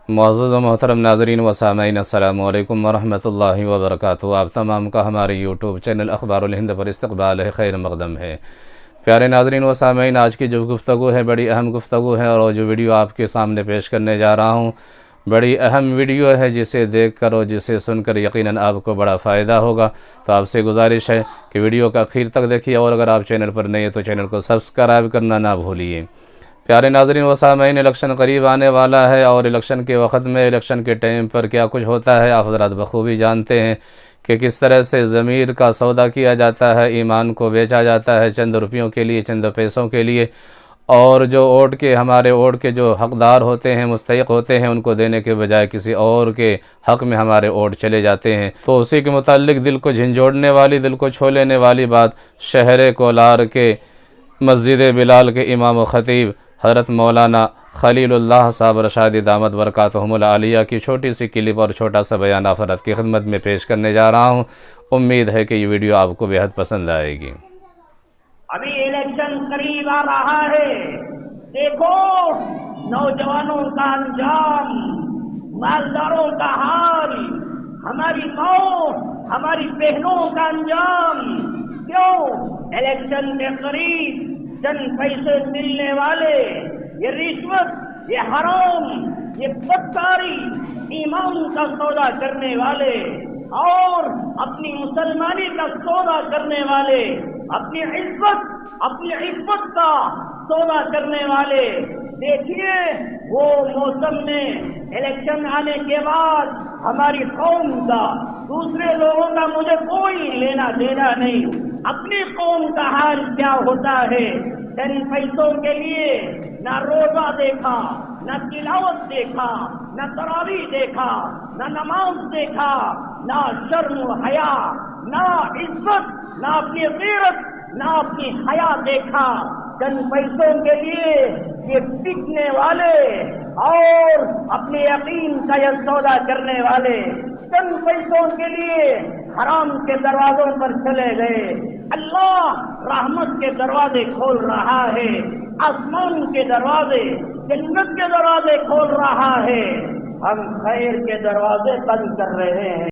معزز و محترم ناظرین و سامعین، السلام علیکم ورحمۃ اللہ وبرکاتہ۔ آپ تمام کا ہمارے یوٹیوب چینل اخبار الہند پر استقبال ہے، خیر مقدم ہے۔ پیارے ناظرین و سامعین، آج کی جو گفتگو ہے بڑی اہم گفتگو ہے، اور جو ویڈیو آپ کے سامنے پیش کرنے جا رہا ہوں بڑی اہم ویڈیو ہے، جسے دیکھ کر اور جسے سن کر یقیناً آپ کو بڑا فائدہ ہوگا۔ تو آپ سے گزارش ہے کہ ویڈیو کا آخر تک دیکھیے، اور اگر آپ چینل پر نئے ہیں تو چینل کو سبسکرائب کرنا نہ بھولیے۔ پیارے ناظرین و سامعین، الیکشن قریب آنے والا ہے، اور الیکشن کے وقت میں، الیکشن کے ٹائم پر کیا کچھ ہوتا ہے آپ حضرات بخوبی جانتے ہیں کہ کس طرح سے ضمیر کا سودا کیا جاتا ہے، ایمان کو بیچا جاتا ہے چند روپیوں کے لیے، چند پیسوں کے لیے، اور جو ہمارے ووٹ کے جو حقدار ہوتے ہیں، مستحق ہوتے ہیں، ان کو دینے کے بجائے کسی اور کے حق میں ہمارے ووٹ چلے جاتے ہیں۔ تو اسی کے متعلق دل کو جھنجھوڑنے والی، دل کو چھو لینے والی بات، شہر کولار کے مسجد بلال کے امام و خطیب حضرت مولانا خلیل اللہ صاحب رشادی دامت برکاتہم العالیہ کی چھوٹی سی کلپ اور چھوٹا سا بیان آپ حضرات کی خدمت میں پیش کرنے جا رہا ہوں۔ امید ہے کہ یہ ویڈیو آپ کو بہت پسند آئے گی۔ ابھی الیکشن قریب آ رہا ہے، دیکھو نوجوانوں کا انجام، مالداروں کا حال، ہماری ماؤں، ہماری بہنوں کا انجام۔ کیوں؟ الیکشن کے قریب چند پیسے ملنے والے، یہ رشوت، یہ حرام، یہ بدکاری، ایمان کا سودا کرنے والے، اور اپنی مسلمانی کا سودا کرنے والے، اپنی عزت کا سودا کرنے والے۔ دیکھیے وہ موسم میں الیکشن آنے کے بعد ہماری قوم کا، دوسرے لوگوں کا مجھے کوئی لینا دینا نہیں، اپنی قوم کا حال کیا ہوتا ہے۔ چند پیسوں کے لیے نہ روزہ دیکھا، نہ تلاوت دیکھا، نہ تراویح دیکھا، نہ نماز دیکھا، نہ شرم و حیا، نہ عزت، نہ اپنی غیرت، نہ اپنی حیا دیکھا۔ چند پیسوں کے لیے یہ بکنے والے اور اپنے یقین کا یہ سودا کرنے والے، چند پیسوں کے لیے حرام کے دروازوں پر چلے گئے۔ اللہ رحمت کے دروازے کھول رہا ہے، آسمان کے دروازے، جنت کے دروازے کھول رہا ہے، ہم خیر کے دروازے بند کر رہے ہیں۔